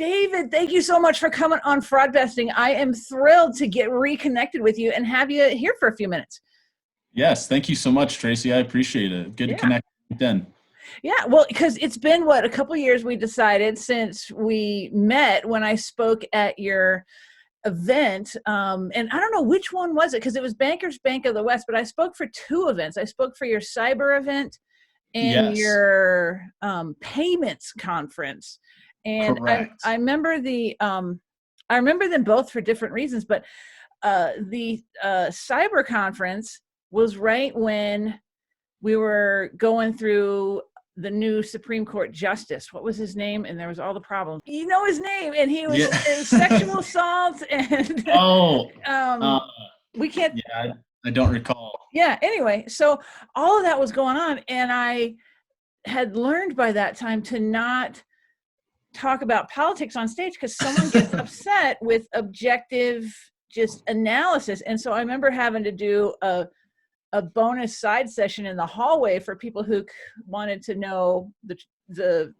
David, thank you so much for coming on Fraud Besting. I am thrilled to get reconnected with you and have you here for a few minutes. Yes, thank you so much, Tracy. I appreciate it. Good to Yeah. connect then. Yeah, well, because it's been, a couple of years we decided since we met when I spoke at your event. And I don't know which one was it, because it was Bankers Bank of the West, but I spoke for two events. I spoke for your cyber event and Yes, your payments conference. And correct. I remember I remember them both for different reasons, but the cyber conference was right when we were going through the new Supreme Court justice. What was his name? And there was all the problems. You know his name, and he was Yeah. sexual assault, and Oh, uh, um, we can't. yeah, I don't recall. Yeah. Anyway, so all of that was going on, and I had learned by that time to not talk about politics on stage because someone gets upset with objective just analysis. And so I remember having to do a bonus side session in the hallway for people who wanted to know the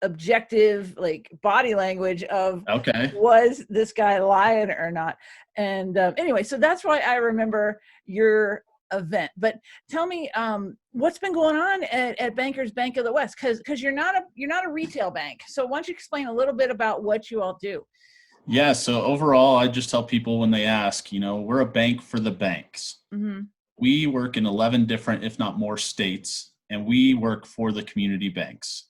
objective, like, body language of, Okay. was this guy lying or not. And anyway, so that's why I remember your event. But tell me, what's been going on at Bankers Bank of the West, because you're not a retail bank. So why don't you explain a little bit about what you all do? Yeah, so overall, I just tell people when they ask, we're a bank for the banks. Mm-hmm. We work in 11 different, if not more, states, and we work for the community banks.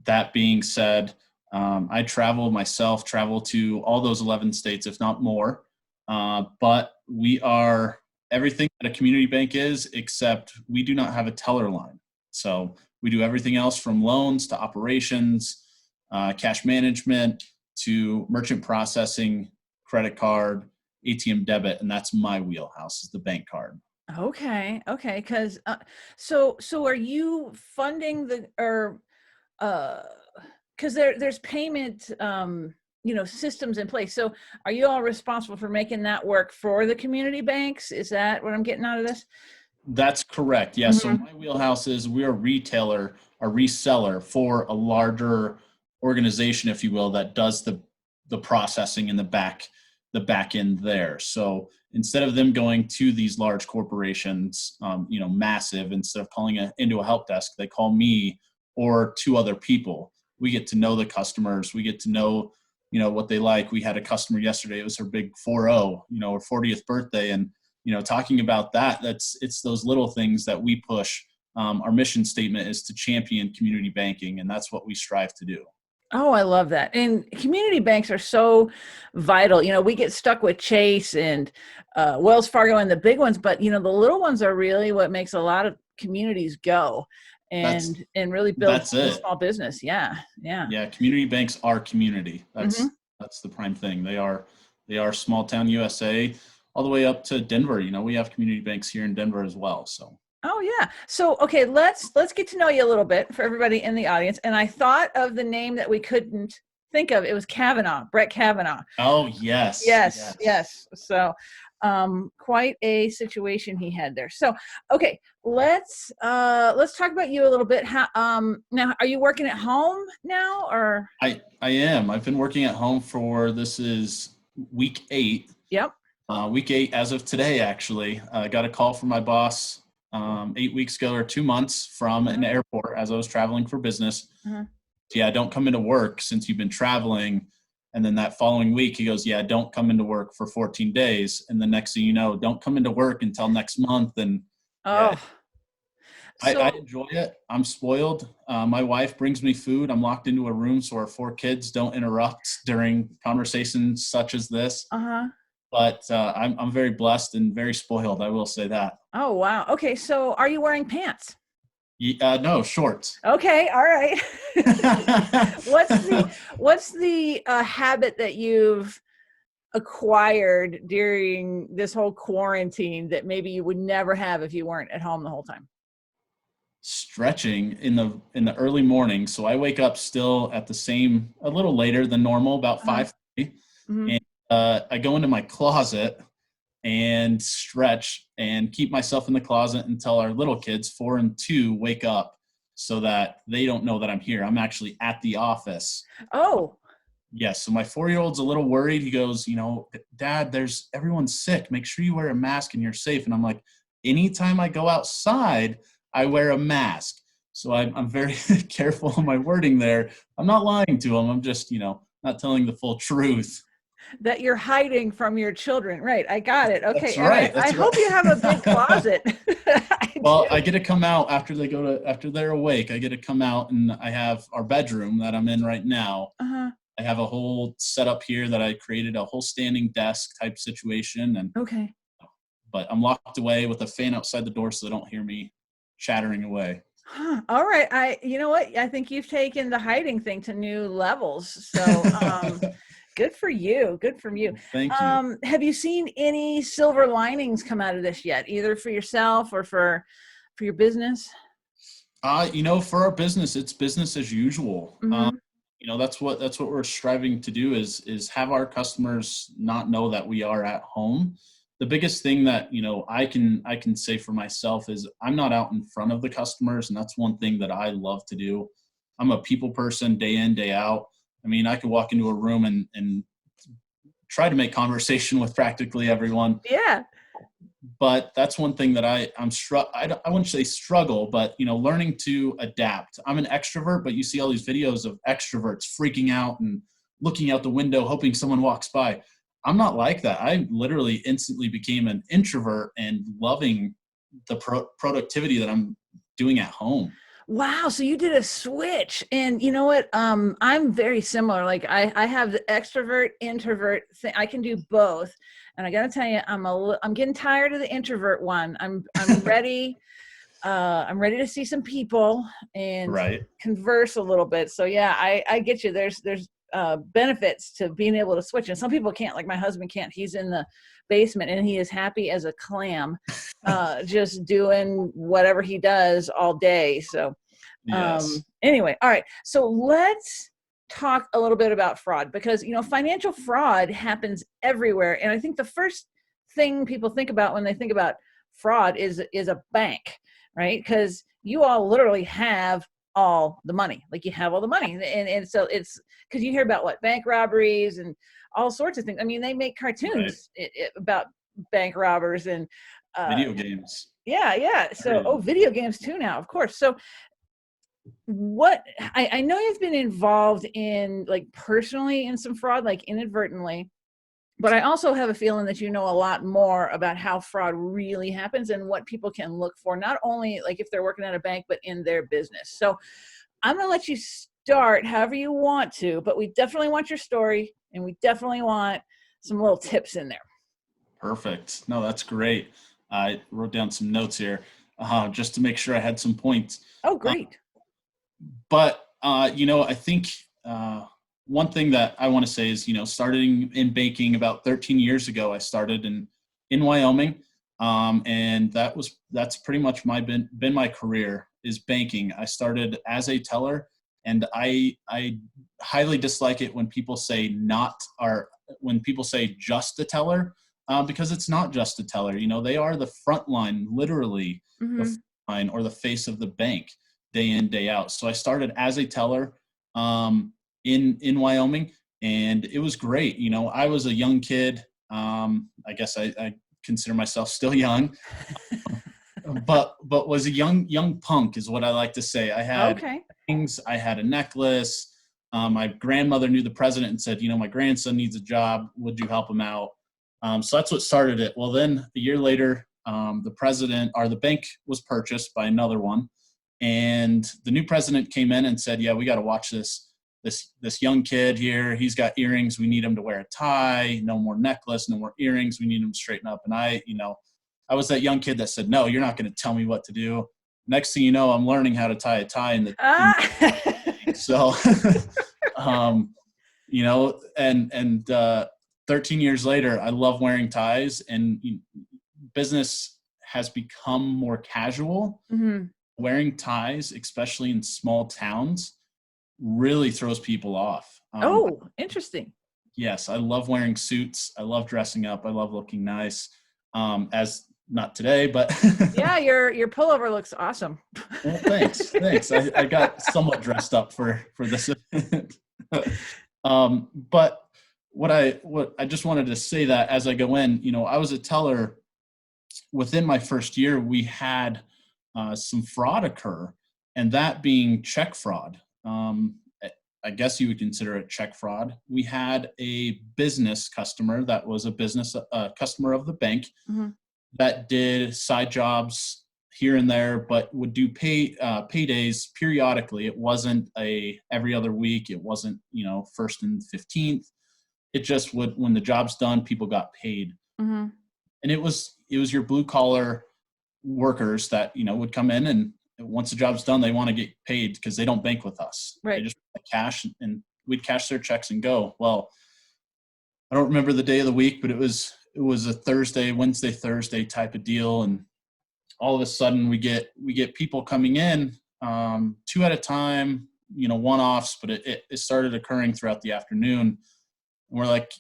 That being said, I travel to all those 11 states, if not more. But we are everything that a community bank is, except we do not have a teller line. So we do everything else from loans to operations, cash management to merchant processing, credit card, ATM debit, and that's my wheelhouse is the bank card. Okay, because so are you funding the, or because there's payment systems in place. So are you all responsible for making that work for the community banks? Is that what I'm getting out of this? That's correct. Yeah. So Mm-hmm. my wheelhouse is we're a reseller for a larger organization, if you will, that does the processing in the back end there. So instead of them going to these large corporations, massive, instead of calling into a help desk, they call me or two other people. We get to know the customers. We get to know, what they like. We had a customer yesterday. It was her big 40, her 40th birthday, and talking about it's those little things that we push. Our mission statement is to champion community banking, and that's what we strive to do. Oh, I love that. And community banks are so vital. We get stuck with Chase and Wells Fargo and the big ones, but the little ones are really what makes a lot of communities go That's and really build that's the it. small business. Yeah, yeah. Yeah, community banks are community. Mm-hmm. That's the prime thing. They are small town USA, all the way up to Denver. We have community banks here in Denver as well. So Oh yeah. So okay, let's get to know you a little bit for everybody in the audience. And I thought of the name that we couldn't think of. It was Kavanaugh, Brett Kavanaugh. oh yes, Yes, yes. yes. So quite a situation he had there. So okay, let's talk about you a little bit. How now, are you working at home now, or? I am. I've been working at home for this is week 8. Yep. Week 8 as of today, actually. I got a call from my boss 8 weeks ago or 2 months from an Uh-huh. airport as I was traveling for business. Uh-huh. Yeah, don't come into work since you've been traveling. And then that following week, he goes, yeah, don't come into work for 14 days. And the next thing you know, don't come into work until next month. And yeah, Oh, I so enjoy it. I'm spoiled. My wife brings me food. I'm locked into a room so our 4 kids don't interrupt during conversations such as this. uh-huh. But I'm very blessed and very spoiled. I will say that. Oh wow. Okay, so are you wearing pants? No, shorts. Okay, all right. What's the habit that you've acquired during this whole quarantine that maybe you would never have if you weren't at home the whole time? Stretching in the early morning. So I wake up still at a little later than normal, about Uh-huh. 5:30, Mm-hmm. and I go into my closet and stretch and keep myself in the closet until our little kids, 4 and 2, wake up, so that they don't know that I'm here. I'm actually at the office. Oh. Yes. So my 4-year-old's a little worried. He goes, Dad, everyone's sick. Make sure you wear a mask and you're safe. And I'm like, anytime I go outside, I wear a mask. So I'm very careful in my wording there. I'm not lying to him. I'm just, not telling the full truth. That you're hiding from your children. Right. I got it. That's Okay. All right. right. I That's hope you have a big right. closet. I Well, do. I get to come out after they're awake. I get to come out, and I have our bedroom that I'm in right now. Uh-huh. I have a whole setup here that I created, a whole standing desk type situation, Okay. but I'm locked away with a fan outside the door so they don't hear me chattering away. Huh. All right. You know what? I think you've taken the hiding thing to new levels. So, good for you. Good from you. Thank you. Have you seen any silver linings come out of this yet, either for yourself or for your business? For our business, it's business as usual. Mm-hmm. That's what we're striving to do is have our customers not know that we are at home. The biggest thing that I can say for myself is I'm not out in front of the customers, and that's one thing that I love to do. I'm a people person, day in, day out. I mean, I could walk into a room and try to make conversation with practically everyone, Yeah. but that's one thing that I wouldn't say struggle, but learning to adapt. I'm an extrovert, but you see all these videos of extroverts freaking out and looking out the window hoping someone walks by. I'm not like that. I literally instantly became an introvert and loving the productivity that I'm doing at home. Wow. So you did a switch. And you know what? I'm very similar. Like I have the extrovert introvert thing. I can do both. And I got to tell you, I'm getting tired of the introvert one. I'm ready. I'm ready to see some people and Right. converse a little bit. So yeah, I get you. There's benefits to being able to switch. And some people can't, like my husband can't. He's in the basement and he is happy as a clam, just doing whatever he does all day. So Yes. anyway, all right. So let's talk a little bit about fraud, because financial fraud happens everywhere. And I think the first thing people think about when they think about fraud is a bank, right? Because you all literally have all the money. Like you have all the money. And so it's because you hear about what bank robberies and all sorts of things. I mean, they make Right. cartoons about bank robbers and Video games. yeah. So Everything. video games too now, of course. So what I know you've been involved in, like personally, in some fraud, like inadvertently, but I also have a feeling that you know a lot more about how fraud really happens and what people can look for, not only like if they're working at a bank, but in their business. So I'm going to let you start however you want to, but we definitely want your story and we definitely want some little tips in there. Perfect. No, that's great. I wrote down some notes here just to make sure I had some points. Oh, Uh, great. but I think one thing that I want to say is, starting in banking about 13 years ago, I started in Wyoming, and that's pretty much been my career is banking. I started as a teller, and I highly dislike it when people say when people say just a teller, because it's not just a teller. They are the front line, literally the Mm-hmm. front line or the face of the bank, day in, day out. So I started as a teller in Wyoming, and it was great. I was a young kid. I guess I consider myself still young, but was a young punk is what I like to say. I had Okay. things. I had a necklace. My grandmother knew the president and said, my grandson needs a job. Would you help him out? So that's what started it. Well, then a year later, the bank was purchased by another one, and the new president came in and said, "Yeah, we got to watch this young kid here. He's got earrings. We need him to wear a tie. No more necklace. No more earrings. We need him to straighten up." And I was that young kid that said, "No, you're not going to tell me what to do." Next thing you know, I'm learning how to tie a tie Ah. so, um, and 13 years later, I love wearing ties, and business has become more casual. Mm-hmm. Wearing ties, especially in small towns, really throws people off. Oh, interesting. Yes, I love wearing suits. I love dressing up. I love looking nice. As not today, but Yeah, your pullover looks awesome. well, thanks. I got somewhat dressed up for this event. But what I just wanted to say that as I go in, I was a teller. Within my first year, we had some fraud occur, and that being check fraud. I guess you would consider it check fraud. We had a business customer that was a business customer of the bank that did side jobs here and there, but would do paydays periodically. It wasn't every other week. It wasn't, first and 15th. It just would, when the job's done, people got paid. And it was your blue collar workers that, would come in, and once the job's done, they want to get paid because they don't bank with us. Right. They just cash, and we'd cash their checks and go. Well, I don't remember the day of the week, but it was a Thursday, Wednesday, Thursday type of deal. And all of a sudden we get people coming in, two at a time, one-offs, but it started occurring throughout the afternoon. And we're like,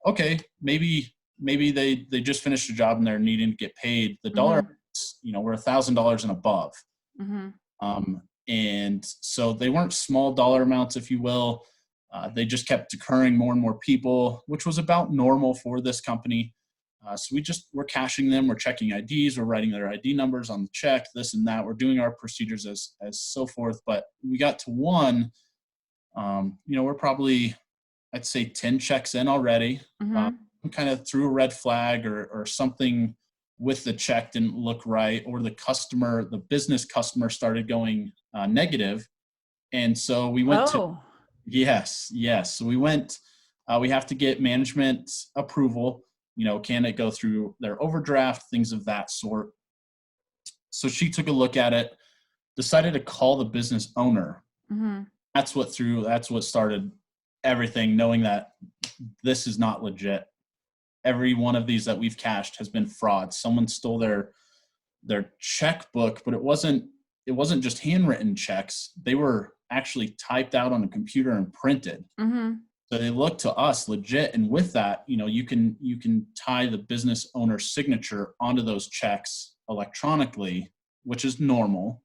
okay, maybe they just finished a job and they're needing to get paid. The dollar, we're $1,000 and above. And so they weren't small dollar amounts, if you will. They just kept occurring, more and more people, which was about normal for this company. So we're cashing them, we're checking IDs, we're writing their ID numbers on the check, this and that. We're doing our procedures as so forth. But we got to one, we're probably, I'd say 10 checks in already. Kind of threw a red flag or something with the check didn't look right, or the business customer started going negative. And so we went yes. So we went, we have to get management approval. Can it go through their overdraft, things of that sort. So she took a look at it, decided to call the business owner. That's what started everything, knowing that this is not legit. Every one of these that we've cashed has been fraud. Someone stole their checkbook, but it wasn't just handwritten checks. They were actually typed out on a computer and printed. So they looked to us legit. And with that, you can tie the business owner's signature onto those checks electronically, which is normal.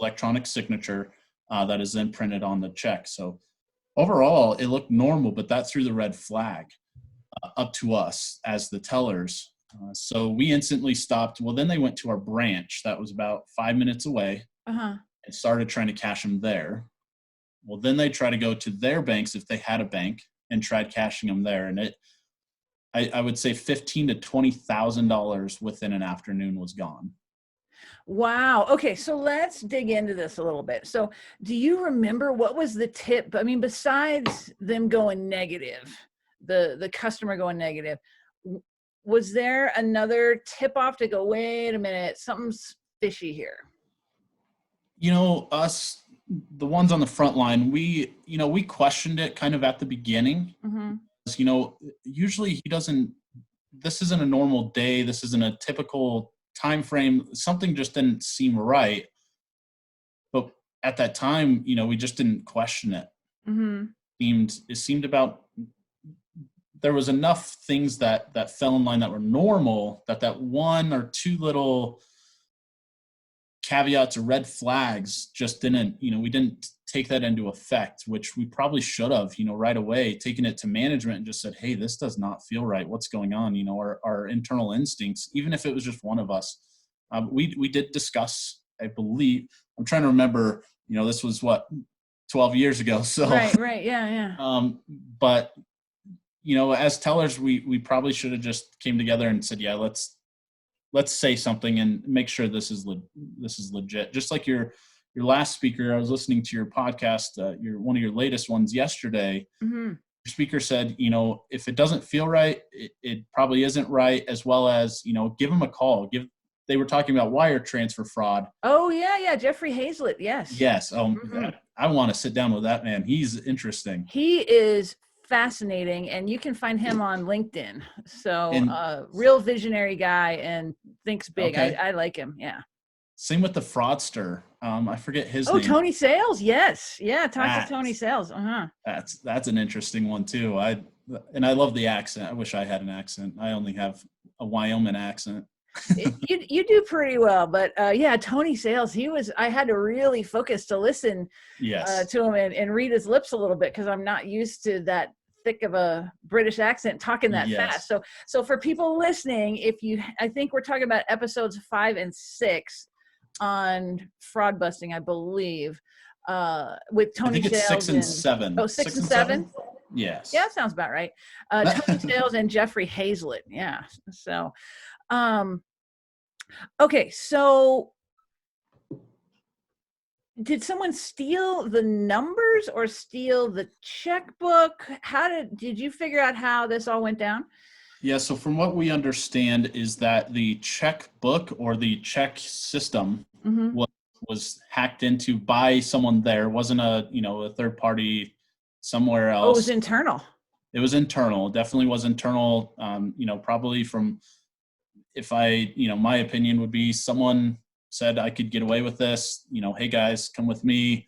Electronic signature that is then printed on the check. So overall, it looked normal, but that threw the red flag up to us as the tellers. So we instantly stopped. Well, then they went to our branch that was about 5 minutes away and started trying to cash them there. Well, then they try to go to their banks if they had a bank and tried cashing them there. And I would say $15,000 to $20,000 within an afternoon was gone. Wow. Okay. So let's dig into this a little bit. So do you remember what was the tip? I mean, besides them going negative, the customer going negative, was there another tip off to go, wait a minute, something's fishy here? Us, the ones on the front line, we questioned it kind of at the beginning. Usually this isn't a normal day. This isn't a typical time frame. Something just didn't seem right. But at that time, we just didn't question it. It seemed about, there was enough things that fell in line that were normal, that one or two little caveats or red flags just didn't, we didn't take that into effect, which we probably should have, right away, taken it to management and just said, hey, this does not feel right. What's going on? Our internal instincts, even if it was just one of us. We did discuss, I believe, I'm trying to remember, this was 12 years ago. So, right. Yeah. But, as tellers, we probably should have just came together and said, yeah, let's say something and make sure this is legit. Just like your last speaker, I was listening to your podcast, one of your latest ones yesterday. Your speaker said, if it doesn't feel right, it probably isn't right, as well as, give them a call. They were talking about wire transfer fraud. Oh yeah. Jeffrey Hazlett. Yes. I want to sit down with that man. He's interesting. He is fascinating, and you can find him on LinkedIn. So real visionary guy and thinks big. Okay. I like him. Yeah. Same with the fraudster. I forget his name. Oh, Tony Sales. Yes. Yeah. Talk to Tony Sales. That's an interesting one too. I love the accent. I wish I had an accent. I only have a Wyoming accent. You do pretty well, but yeah, Tony Sales, I had to really focus to listen Yes. to him and read his lips a little bit because I'm not used to that thick of a British accent talking that fast. Yes. So for people listening, I think we're talking about episodes 5 and 6 on fraud busting, I believe, with Tony I think it's Sales 6 and 7. Oh, 6 and 7? 6 and 7? Yes. Yeah, that sounds about right. Tony Sales and Jeffrey Hazlett. Yeah. So, okay. So did someone steal the numbers or steal the checkbook? Did you figure out how this all went down? Yeah, so from what we understand is that the checkbook or the check system was hacked into by someone there. It wasn't a third party somewhere else. Oh, it was internal. It was internal. It definitely was internal. Probably from, my opinion would be someone said I could get away with this. Hey guys, come with me.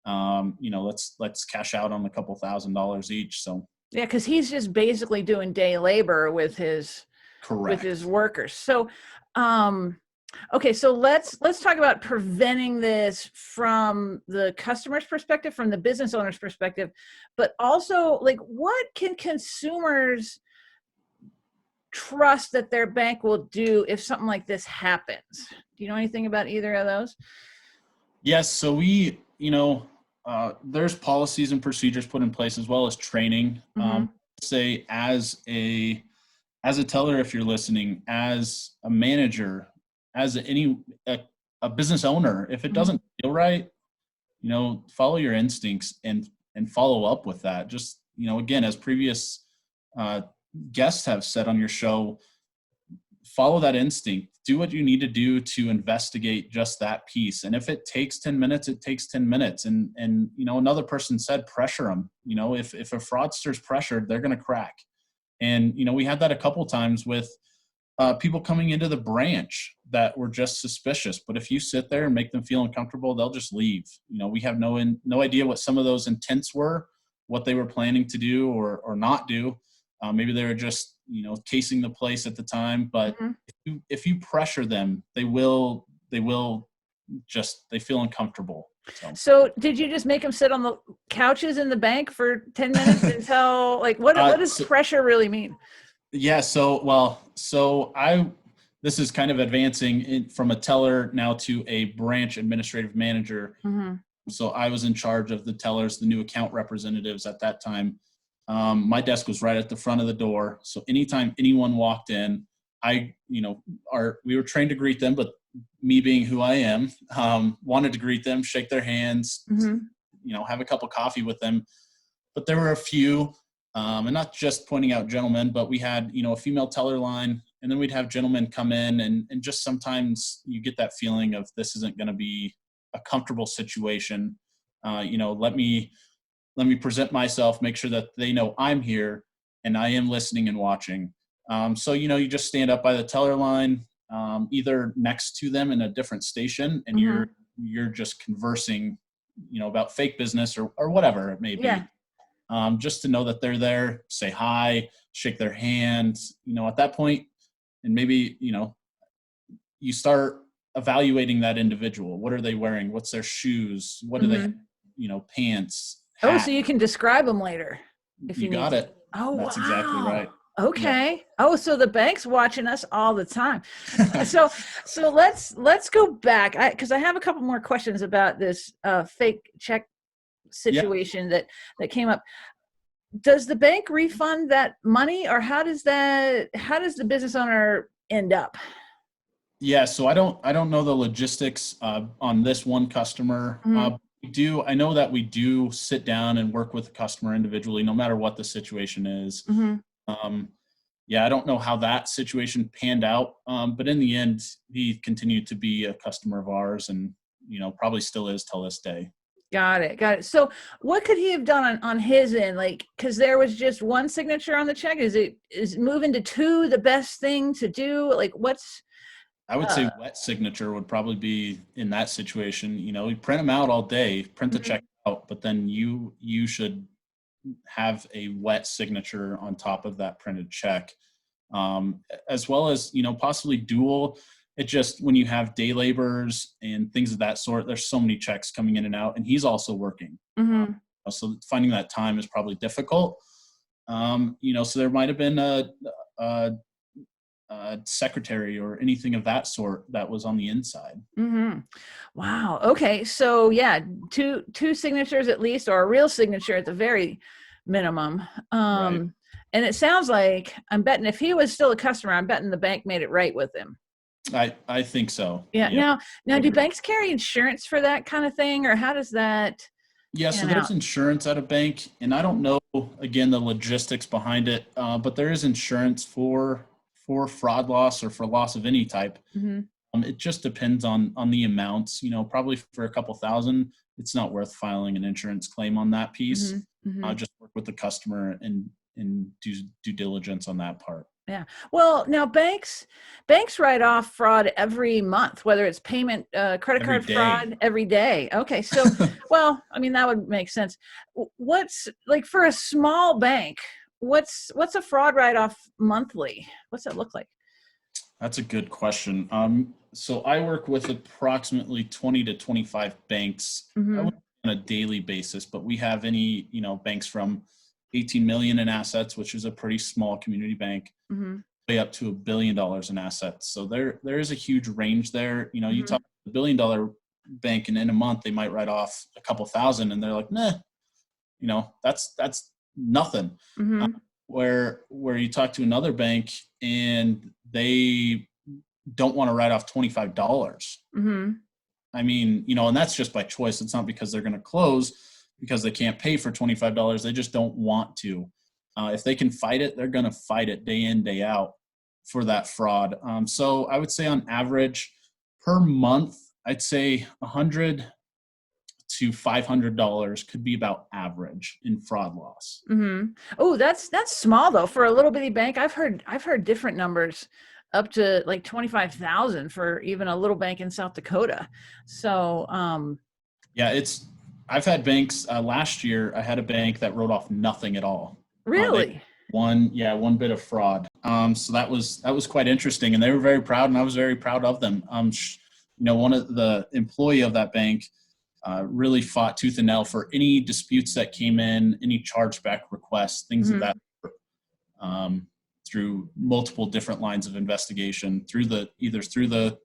Let's cash out on a couple $1,000s each. So yeah, because he's just basically doing day labor with his workers. So, okay, so let's talk about preventing this from the customer's perspective, from the business owner's perspective, but also like what can consumers trust that their bank will do if something like this happens? Do you know anything about either of those? Yes, so there's policies and procedures put in place as well as training. Say as a teller, if you're listening, as a manager, as a business owner, if it doesn't feel right, follow your instincts and follow up with that. Just, again, as previous guests have said on your show, follow that instinct. Do what you need to do to investigate just that piece. And if it takes 10 minutes, it takes 10 minutes. And another person said, pressure them. If a fraudster's pressured, they're going to crack. And, we had that a couple times with people coming into the branch that were just suspicious. But if you sit there and make them feel uncomfortable, they'll just leave. We have no idea what some of those intents were, what they were planning to do or not do. Maybe they were just, casing the place at the time. But if you pressure them, they feel uncomfortable. So did you just make them sit on the couches in the bank for 10 minutes until what does pressure really mean? Yeah. This is kind of advancing from a teller now to a branch administrative manager. So I was in charge of the tellers, the new account representatives at that time. My desk was right at the front of the door. So anytime anyone walked in, we were trained to greet them, but me being who I am, wanted to greet them, shake their hands, have a cup of coffee with them. But there were a few, and not just pointing out gentlemen, but we had, a female teller line, and then we'd have gentlemen come in and just sometimes you get that feeling of this isn't going to be a comfortable situation. Let me present myself, make sure that they know I'm here and I am listening and watching. So, you just stand up by the teller line, either next to them in a different station, and you're just conversing, about fake business or whatever it may be. Just to know that they're there, say hi, shake their hands, at that point, and maybe, you start evaluating that individual. What are they wearing? What's their shoes? What do they have? Pants, hat. Oh, so you can describe them later if you got need it. Oh, that's wow. Exactly right. Okay. Yeah. Oh, so the bank's watching us all the time. so let's go back because I have a couple more questions about this fake check situation that came up. Does the bank refund that money, or how does the business owner end up? Yeah, so I don't know the logistics on this one customer. I know that we do sit down and work with the customer individually, no matter what the situation is. I don't know how that situation panned out, but in the end, he continued to be a customer of ours, and probably still is till this day. Got it. So what could he have done on his end? Because there was just one signature on the check. Is moving to two the best thing to do? I would say wet signature would probably be in that situation. You print them out all day, print the check out, but then you should have a wet signature on top of that printed check. as well as, possibly dual. It just, when you have day laborers and things of that sort, there's so many checks coming in and out, and he's also working. Mm-hmm. So finding that time is probably difficult. So there might have been a secretary or anything of that sort that was on the inside. Mm-hmm. Wow. Okay. So yeah, two signatures at least, or a real signature at the very minimum. Right. And it sounds like, I'm betting if he was still a customer, I'm betting the bank made it right with him. I think so. Yeah. Yep. Now, do banks carry insurance for that kind of thing, or how does that Yeah, so pan there's out? insurance at a bank, and I don't know again the logistics behind it, but there is insurance for fraud loss or for loss of any type. Mm-hmm. It just depends on the amounts. Probably for a couple thousand, it's not worth filing an insurance claim on that piece. Mm-hmm. Mm-hmm. Just work with the customer and do due diligence on that part. Yeah. Well, now banks write off fraud every month, whether it's payment, credit Every card day. fraud every day. Okay. So, well, I mean, that would make sense. What's like for a small bank, what's a fraud write off monthly? What's that look like? That's a good question. So I work with approximately 20 to 25 banks. I Mm-hmm. work on a daily basis, but we have banks from 18 million in assets, which is a pretty small community bank, Mm-hmm. way up to $1 billion in assets. So there is a huge range there. You Mm-hmm. talk $1 billion bank, and in a month they might write off a couple thousand, and they're like, nah, that's nothing. Mm-hmm. Where you talk to another bank and they don't want to write off $25. Mm-hmm. I mean, and that's just by choice. It's not because they're going to close because they can't pay for $25. They just don't want to. If they can fight it, they're going to fight it day in, day out for that fraud. So I would say on average per month, I'd say $100 to $500 could be about average in fraud loss. Mm-hmm. Oh, that's small though for a little bitty bank. I've heard different numbers, up to like 25,000 for even a little bank in South Dakota. So, Yeah, I've had banks. Last year, I had a bank that wrote off nothing at all. They really. one bit of fraud. So that was quite interesting, and they were very proud, and I was very proud of them. One of the employee of that bank really fought tooth and nail for any disputes that came in, any chargeback requests, things of Mm-hmm. that sort, through multiple different lines of investigation, either through the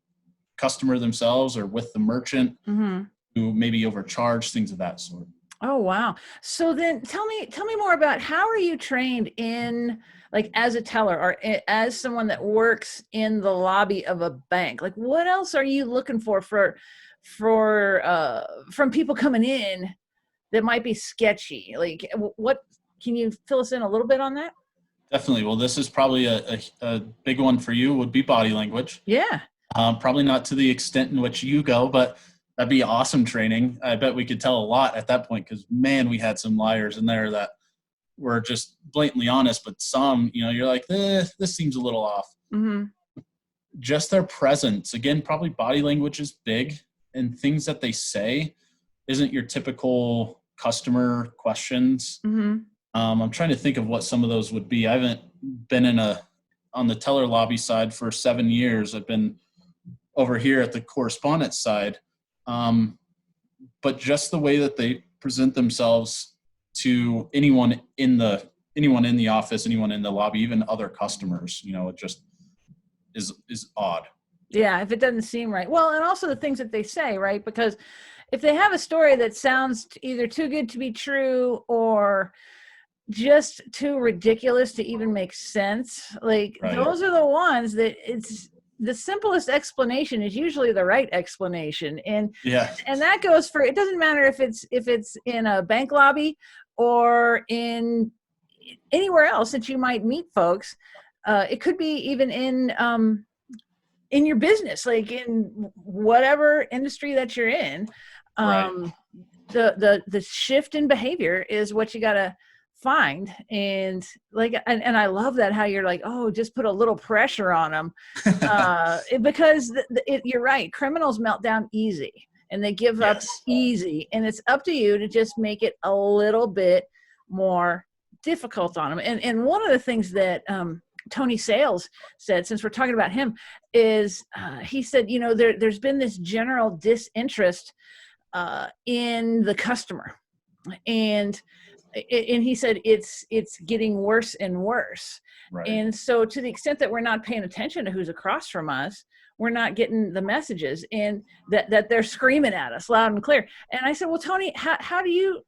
customer themselves or with the merchant Mm-hmm. who maybe overcharged, things of that sort. Oh, wow. So then tell me more about, how are you trained in, like, as a teller or as someone that works in the lobby of a bank? Like, what else are you looking for from people coming in that might be sketchy? Like, what can you fill us in a little bit on that? Definitely. Well, this is probably a big one for you, would be body language. Yeah. Probably not to the extent in which you go, but that'd be awesome training. I bet we could tell a lot at that point, because, man, we had some liars in there that were just blatantly honest, but some, you're like, this seems a little off. Mm-hmm. Just their presence. Again, probably body language is big, and things that they say isn't your typical customer questions. Mm-hmm. I'm trying to think of what some of those would be. I haven't been on the teller lobby side for 7 years. I've been over here at the correspondent side. But just the way that they present themselves to anyone in the office, anyone in the lobby, even other customers, it just is odd. Yeah, if it doesn't seem right. Well, and also the things that they say, right? Because if they have a story that sounds either too good to be true or just too ridiculous to even make sense, like, Right. those are the ones that, it's the simplest explanation is usually the right explanation. Yeah. And that goes for, it doesn't matter if it's in a bank lobby or in anywhere else that you might meet folks. It could be even in your business, like in whatever industry that you're in. Right. The shift in behavior is what you got to find. And like, and I love that, how you're like, oh, just put a little pressure on them, because you're right, criminals melt down easy and they give up Yes. easy, and it's up to you to just make it a little bit more difficult on them. And one of the things that Tony Sales said, since we're talking about him, is he said, there's been this general disinterest in the customer, and he said it's getting worse and worse. Right. And so to the extent that we're not paying attention to who's across from us, we're not getting the messages, and that they're screaming at us loud and clear. And I said, well, Tony, how do you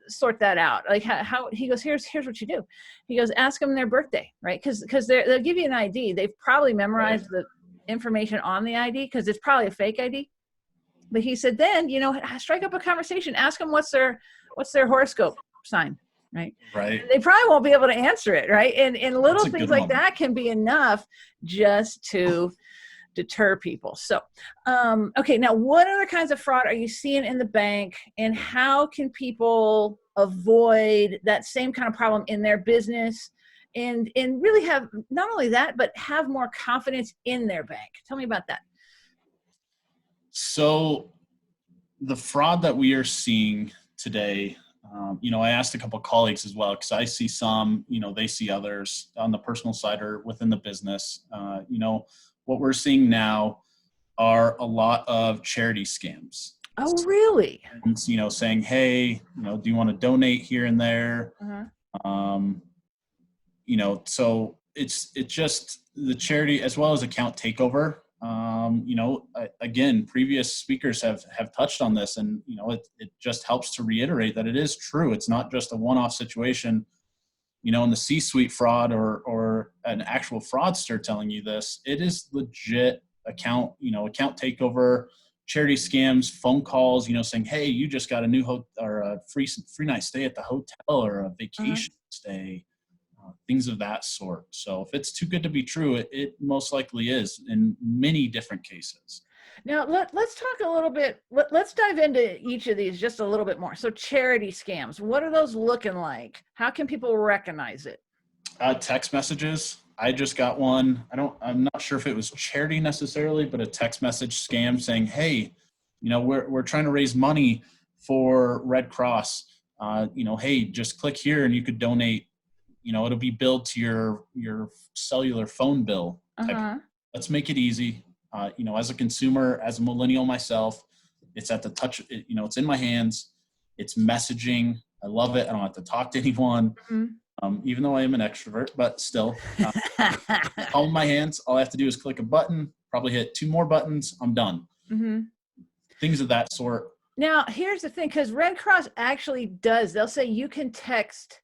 sort that out? Like how he goes, here's what you do. He goes, ask them their birthday, right? Because they'll give you an ID. They've probably memorized the information on the ID because it's probably a fake ID. But he said, then, strike up a conversation, ask them what's their horoscope sign, right? Right. And they probably won't be able to answer it, right? And little things like one. that can be enough just to deter people. So, okay, now what other kinds of fraud are you seeing in the bank, and how can people avoid that same kind of problem in their business, and really have not only that, but have more confidence in their bank? Tell me about that. So the fraud that we are seeing today, I asked a couple of colleagues as well, because I see some, they see others on the personal side or within the business. What we're seeing now are a lot of charity scams. Oh, really? And, saying, hey, do you want to donate here and there? Uh-huh. So it's just the charity as well as account takeover. Again, previous speakers have touched on this, and it just helps to reiterate that it is true. It's not just a one-off situation, in the C-suite fraud or an actual fraudster telling you this. It is legit account takeover, charity scams, phone calls, saying, hey, you just got a new or a free night stay at the hotel, or a vacation stay. Things of that sort. So if it's too good to be true, it most likely is in many different cases. Now let's talk a little bit. Let's dive into each of these just a little bit more. So charity scams, what are those looking like? How can people recognize it? Text messages. I just got one. I'm not sure if it was charity necessarily, but a text message scam saying, hey, we're trying to raise money for Red Cross. Hey, just click here and you could donate. It'll be billed to your cellular phone bill. Let's make it easy. As a consumer, as a millennial myself, it's at the touch, it's in my hands. It's messaging. I love it. I don't have to talk to anyone, even though I am an extrovert, but still, all in my hands. All I have to do is click a button, probably hit 2 more buttons. I'm done. Things of that sort. Now, here's the thing, because Red Cross actually does. They'll say you can text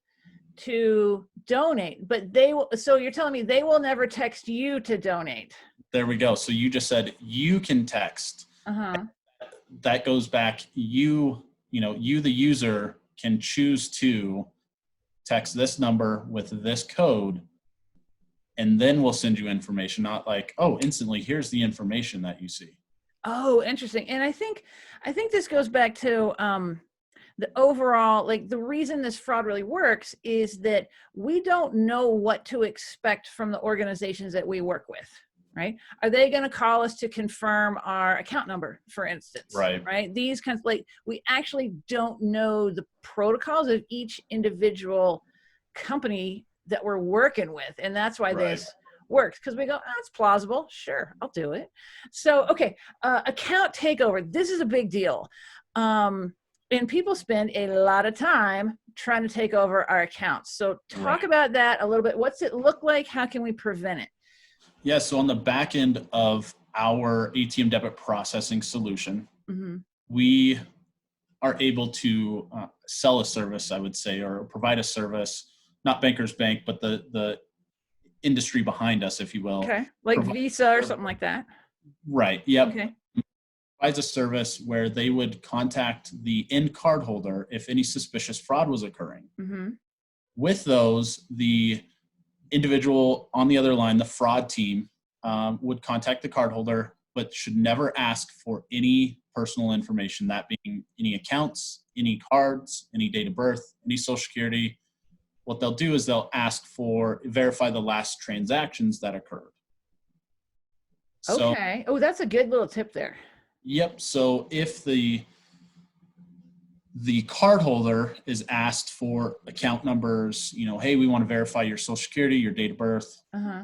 to donate, but they will. So you're telling me they will never text you to donate? There we go. So you just said you can text. That goes back. You the user can choose to text this number with this code, and then we'll send you information. Not like, oh, instantly here's the information that you see. Oh, interesting. And I think this goes back to the overall, like, the reason this fraud really works is that we don't know what to expect from the organizations that we work with, right? Are they going to call us to confirm our account number, for instance? Right? These kinds, like, we actually don't know the protocols of each individual company that we're working with. And that's why this works, because we go, oh, it's plausible. Sure, I'll do it. So, okay, account takeover. This is a big deal. And people spend a lot of time trying to take over our accounts. So talk about that a little bit. What's it look like? How can we prevent it? Yeah, so on the back end of our ATM debit processing solution, we are able to sell a service, I would say, or provide a service, not Bankers Bank, but the industry behind us, if you will. Okay, like Visa or something like that. Right, yep. Okay. Provides a service where they would contact the end cardholder if any suspicious fraud was occurring. With those, the individual on the other line, the fraud team, would contact the cardholder, but should never ask for any personal information, that being any accounts, any cards, any date of birth, any social security. What they'll do is they'll ask for, verify the last transactions that occurred. Okay. Oh, that's a good little tip there. Yep. So if the the cardholder is asked for account numbers, hey, we want to verify your social security, your date of birth. Uh-huh.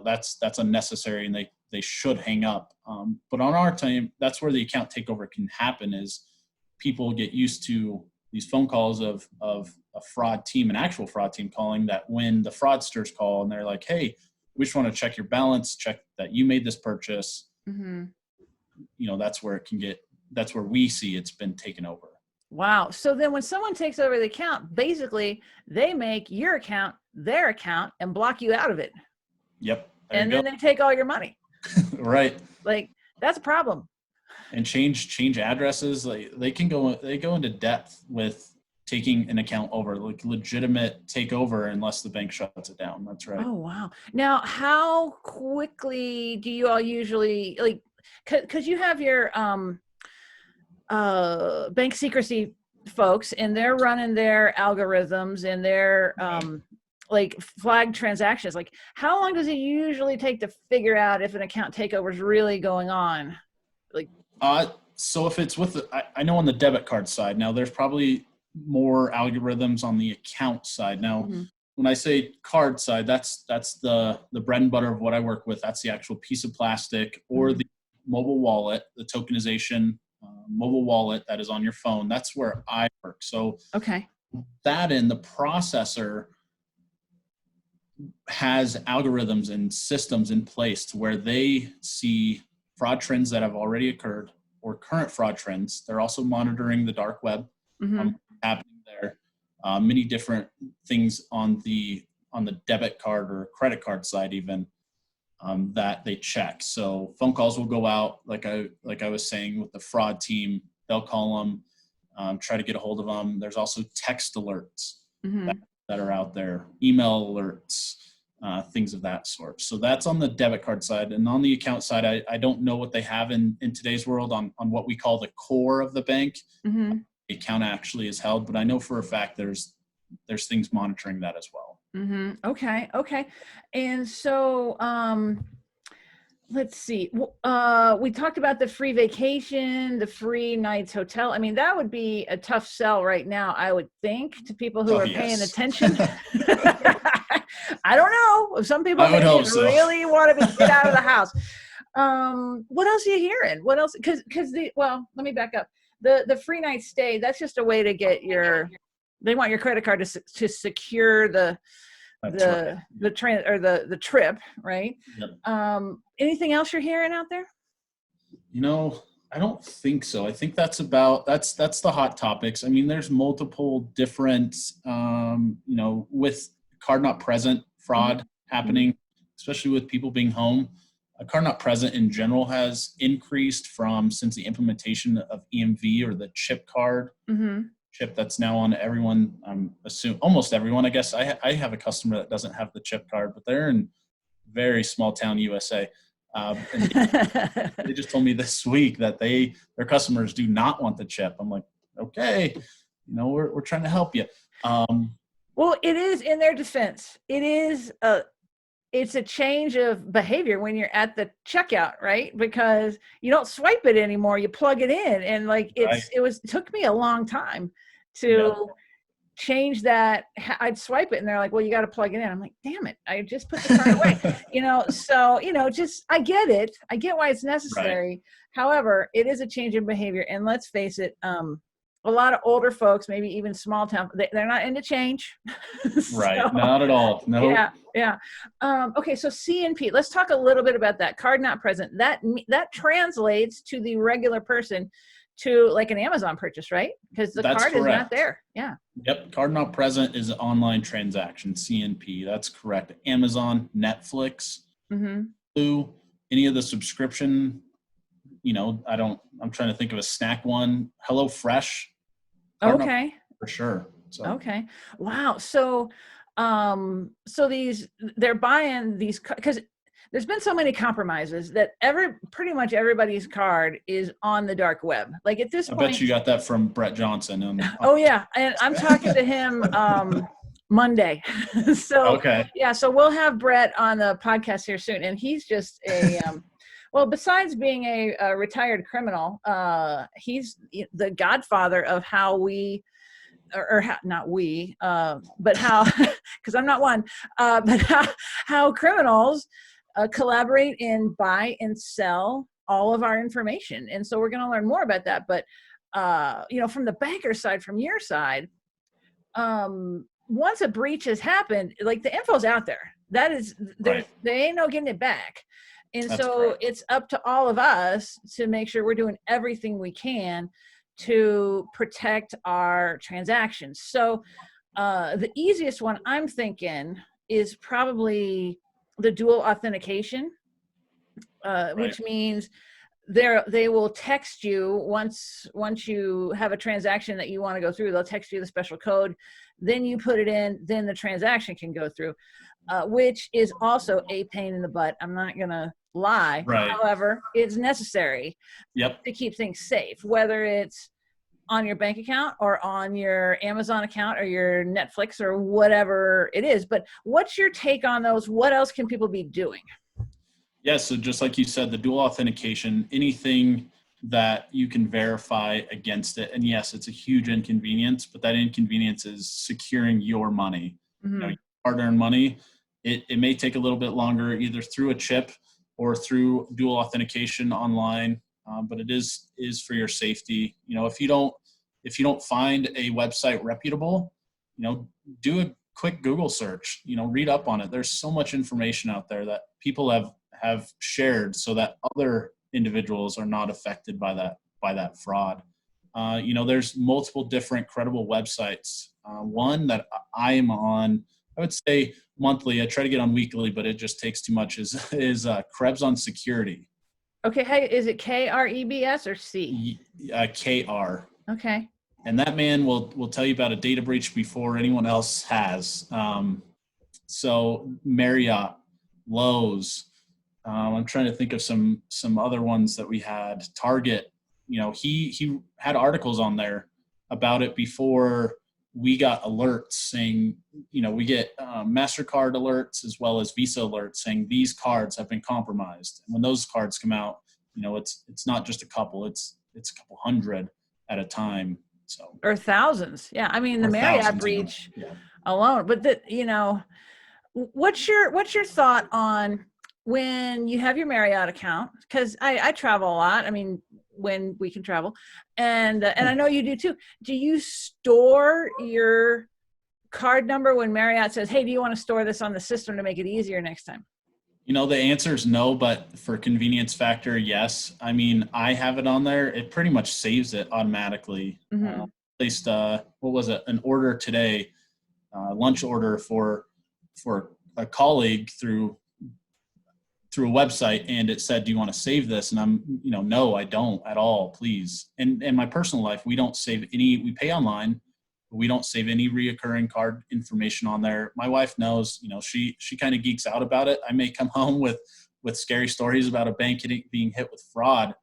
That's unnecessary, and they should hang up. But on our time, that's where the account takeover can happen, is people get used to these phone calls of a fraud team, an actual fraud team calling, that when the fraudsters call and they're like, hey, we just want to check your balance, check that you made this purchase. Mm-hmm. That's where we see it's been taken over. Wow. So then when someone takes over the account, basically they make your account their account and block you out of it. Yep. And then they take all your money. Right. Like, that's a problem. And change addresses. Like, they go into depth with taking an account over, like legitimate takeover, unless the bank shuts it down. That's right. Oh, wow. Now, how quickly do you all usually, like, because you have your bank secrecy folks, and they're running their algorithms and their like flag transactions. Like, how long does it usually take to figure out if an account takeover is really going on? Like, so if it's I know on the debit card side, now there's probably more algorithms on the account side. Now, when I say card side, that's the bread and butter of what I work with. That's the actual piece of plastic, or the mobile wallet, the tokenization mobile wallet that is on your phone. That's where I work. So that in the processor has algorithms and systems in place to where they see fraud trends that have already occurred or current fraud trends. They're also monitoring the dark web happening there. Many different things on the debit card or credit card side even that they check. So phone calls will go out, like I was saying with the fraud team. They'll call them, try to get a hold of them. There's also text alerts that are out there, email alerts, things of that sort. So that's on the debit card side. And on the account side, I don't know what they have in today's world on what we call the core of the bank. The account actually is held, but I know for a fact there's things monitoring that as well. Okay. And so, let's see. We talked about the free vacation, the free nights hotel. I mean, that would be a tough sell right now, I would think, to people who are paying attention. I don't know. Some people really want to get out of the house. What else are you hearing? What else? Because let me back up. The free night stay, that's just a way to get they want your credit card to secure the trip, right? Yep. Anything else you're hearing out there? I don't think so. I think that's the hot topics. I mean, there's multiple different, with card not present fraud happening, especially with people being home. A card not present in general has increased since the implementation of EMV, or the chip card. Chip that's now on everyone. I'm assuming almost everyone. I guess I have a customer that doesn't have the chip card, but they're in very small town USA. And they just told me this week that their customers do not want the chip. I'm like, okay, we're trying to help you. Well, it is, in their defense, it's a change of behavior when you're at the checkout, right? Because you don't swipe it anymore, you plug it in. And like, it took me a long time to change that. I'd swipe it and they're like, well, you got to plug it in. I'm like, damn it, I just put the card away. So, just, I get it. I get why it's necessary. Right. However, it is a change in behavior. And let's face it, a lot of older folks, maybe even small town, they're not into change. Right. Not at all. No. Yeah. Okay. So CNP, let's talk a little bit about that. Card not present. That translates to the regular person to like an Amazon purchase, right? Because the card is not there. Yeah. Yep. Card not present is an online transaction. CNP. That's correct. Amazon, Netflix, Hulu, any of the subscription. I'm trying to think of a snack one. HelloFresh. Okay. For sure. So. Okay. Wow. So they're buying these, because there's been so many compromises that pretty much everybody's card is on the dark web. Like at this point. I bet you got that from Brett Johnson. Oh yeah. And I'm talking to him, Monday. So, so we'll have Brett on the podcast here soon. And he's just Well, besides being a retired criminal, he's the godfather of how we, or how, not we, but how, because I'm not one, but how criminals collaborate and buy and sell all of our information. And so we're going to learn more about that. But, from the banker side, from your side, once a breach has happened, like the info's out there. That is, there ain't no getting it back. And That's so correct. it's up to all of us to make sure we're doing everything we can to protect our transactions. So the easiest one I'm thinking is probably the dual authentication, which means they will text you once you have a transaction that you want to go through. They'll text you the special code, then you put it in, then the transaction can go through, which is also a pain in the butt. I'm not gonna lie. Right. However, it's necessary Yep. to keep things safe, whether it's on your bank account or on your Amazon account or your Netflix or whatever it is. But what's your take on those? What else can people be doing? Yeah, so just like you said, the dual authentication, anything that you can verify against it. And yes, it's a huge inconvenience, but that inconvenience is securing your money, Mm-hmm. your hard-earned money. It may take a little bit longer, either through a chip or through dual authentication online, but it is for your safety. If you don't find a website reputable, do a quick Google search. Read up on it. There's so much information out there that people have shared so that other individuals are not affected by that fraud. There's multiple different credible websites. One that I am on, I would say monthly. I try to get on weekly, but it just takes too much. Is Krebs on Security. Okay, hey, is it KREBS or C? KR. Okay. And that man will tell you about a data breach before anyone else has. So Marriott, Lowe's. I'm trying to think of some other ones that we had. Target. He had articles on there about it before we got alerts saying, we get MasterCard alerts as well as Visa alerts saying these cards have been compromised. And when those cards come out, it's not just a couple, it's a couple hundred at a time. So, Or thousands. Yeah. I mean, the Marriott breach alone, but what's your thought on when you have your Marriott account? Because I travel a lot. I mean, when we can travel, and I know you do too. Do you store your card number when Marriott says, "Hey, do you want to store this on the system to make it easier next time"? The answer is no, but for convenience factor, yes. I mean, I have it on there. It pretty much saves it automatically. Mm-hmm. Placed, what was it? An order today, lunch order for a colleague through a website, and it said, "Do you want to save this?" And I'm, no, I don't at all, please. And in my personal life, we don't save any. We pay online. We don't save any reoccurring card information on there. My wife knows, she kind of geeks out about it. I may come home with scary stories about a bank being hit with fraud,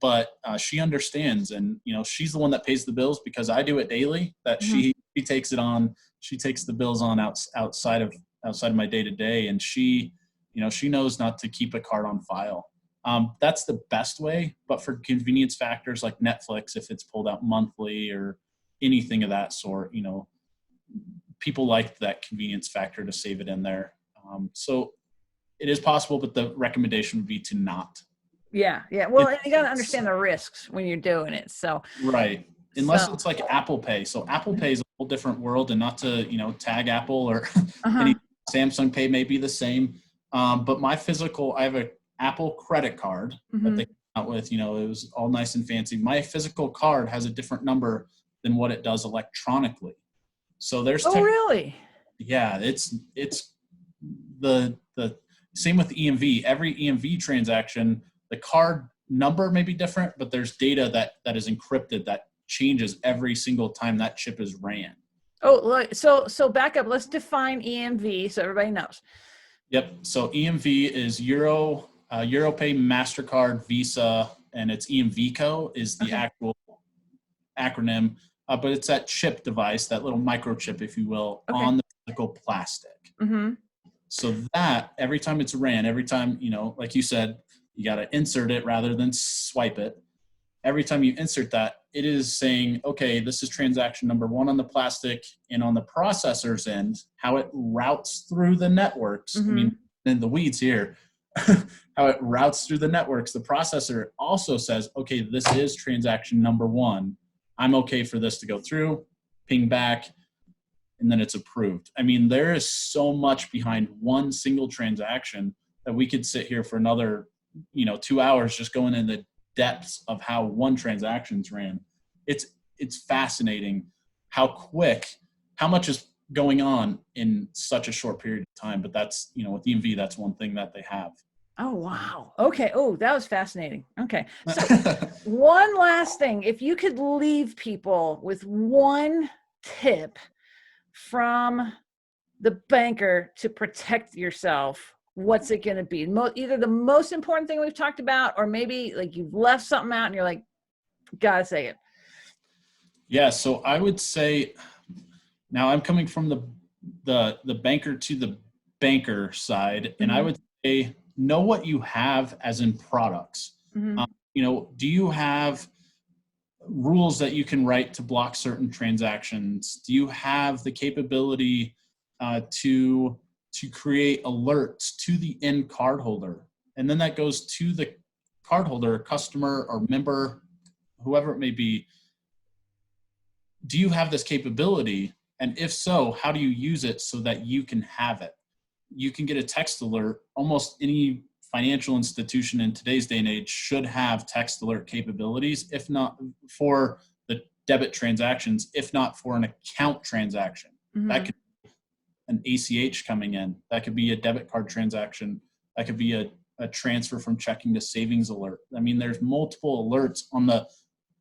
but she understands, and she's the one that pays the bills because I do it daily. That she takes it on. She takes the bills on outside of my day to day, and she knows not to keep a card on file. That's the best way, but for convenience factors like Netflix, if it's pulled out monthly or anything of that sort, people like that convenience factor to save it in there. So it is possible, but the recommendation would be to not. Yeah. Well, you got to understand the risks when you're doing it. So right, unless it's like Apple Pay. So Apple Pay is a whole different world, and not to tag Apple or any Samsung Pay may be the same. But I have an Apple credit card that they came out with. It was all nice and fancy. My physical card has a different number than what it does electronically. So there's really? Yeah, it's the same with EMV. Every EMV transaction, the card number may be different, but there's data that is encrypted that changes every single time that chip is ran. Oh, so back up. Let's define EMV so everybody knows. Yep. So EMV is Europay, MasterCard, Visa, and it's EMVCO is the actual acronym. But it's that chip device, that little microchip, if you will, on the physical plastic. So that every time it's ran, every time, like you said, You got to insert it rather than swipe it. Every time you insert that, it is saying, okay, this is transaction number 1 on the plastic, and on the processor's end, how it routes through the networks. I mean, in the weeds here, how it routes through the networks. The processor also says, okay, this is transaction number 1. I'm okay for this to go through, ping back, and then it's approved. I mean, there is so much behind one single transaction that we could sit here for another, 2 hours just going into the depths of how one transaction's ran. It's fascinating how much is going on in such a short period of time. But that's, with EMV, that's one thing that they have. Oh, wow. Okay. Oh, that was fascinating. Okay. So one last thing, if you could leave people with one tip from the banker to protect yourself, what's it going to be? Either the most important thing we've talked about, or maybe like you've left something out and you're like, gotta say it. Yeah. So I would say, now I'm coming from the banker to the banker side, and I would say, know what you have as in products. Do you have rules that you can write to block certain transactions? Do you have the capability to create alerts to the end cardholder? And then that goes to the cardholder, customer, or member, whoever it may be. Do you have this capability? And if so, how do you use it so that you can have it? You can get a text alert. Almost any financial institution in today's day and age should have text alert capabilities, if not for the debit transactions, if not for an account transaction. That could be an ACH coming in. That could be a debit card transaction. That could be a transfer from checking to savings alert. I mean, there's multiple alerts on the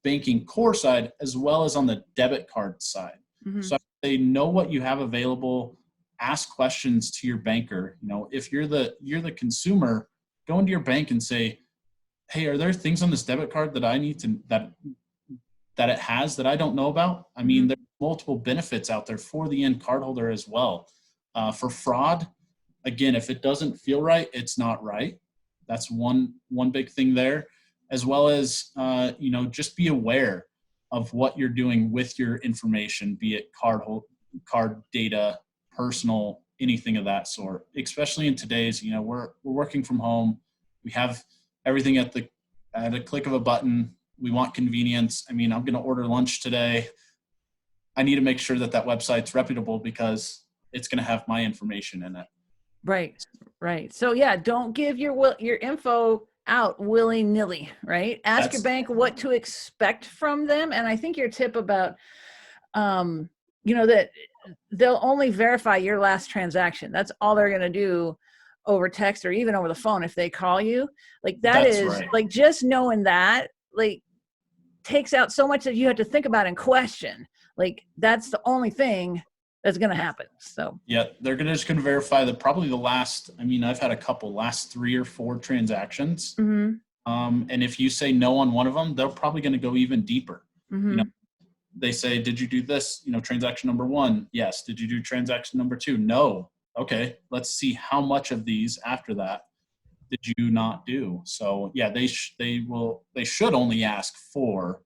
banking core side as well as on the debit card side. So they know what you have available. Ask questions to your banker. If you're the consumer, go into your bank and say, hey, are there things on this debit card that I need to that it has that I don't know about? I mean, there's multiple benefits out there for the end cardholder as well. For fraud, again, if it doesn't feel right, it's not right. That's one big thing there, as well as just be aware of what you're doing with your information, be it card data, personal, anything of that sort. Especially in today's, we're working from home. We have everything at a click of a button. We want convenience. I mean, I'm going to order lunch today. I need to make sure that website's reputable because it's going to have my information in it. Right. So yeah, don't give your info out willy-nilly, right? Ask your bank what to expect from them. And I think your tip about, that they'll only verify your last transaction. That's all they're going to do over text or even over the phone if they call you. Like that's right. Like just knowing that, like, takes out so much that you have to think about and question. Like that's the only thing that's going to happen. So yeah, they're just going to verify that probably the last, I've had a last 3 or 4 transactions. And if you say no on one of them, they're probably going to go even deeper. They say, did you do this? Transaction number 1. Yes. Did you do transaction number 2? No. Okay. Let's see how much of these after that did you not do? So yeah, they should only ask for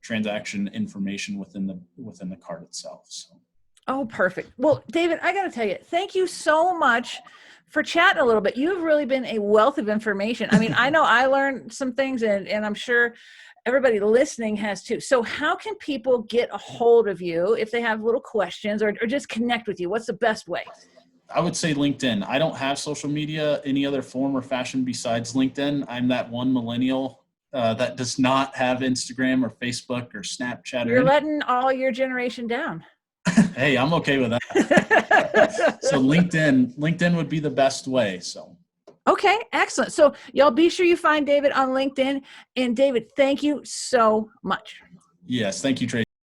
transaction information within the card itself. So. Oh, perfect. Well, David, I got to tell you, thank you so much for chatting a little bit. You've really been a wealth of information. I mean, I know I learned some things and I'm sure everybody listening has too. So how can people get a hold of you if they have little questions or just connect with you? What's the best way? I would say LinkedIn. I don't have social media any other form or fashion besides LinkedIn. I'm that one millennial that does not have Instagram or Facebook or Snapchat. You're letting all your generation down. Hey, I'm okay with that. So LinkedIn would be the best way. So. Okay, excellent. So y'all be sure you find David on LinkedIn. And David, thank you so much. Yes, thank you, Traci.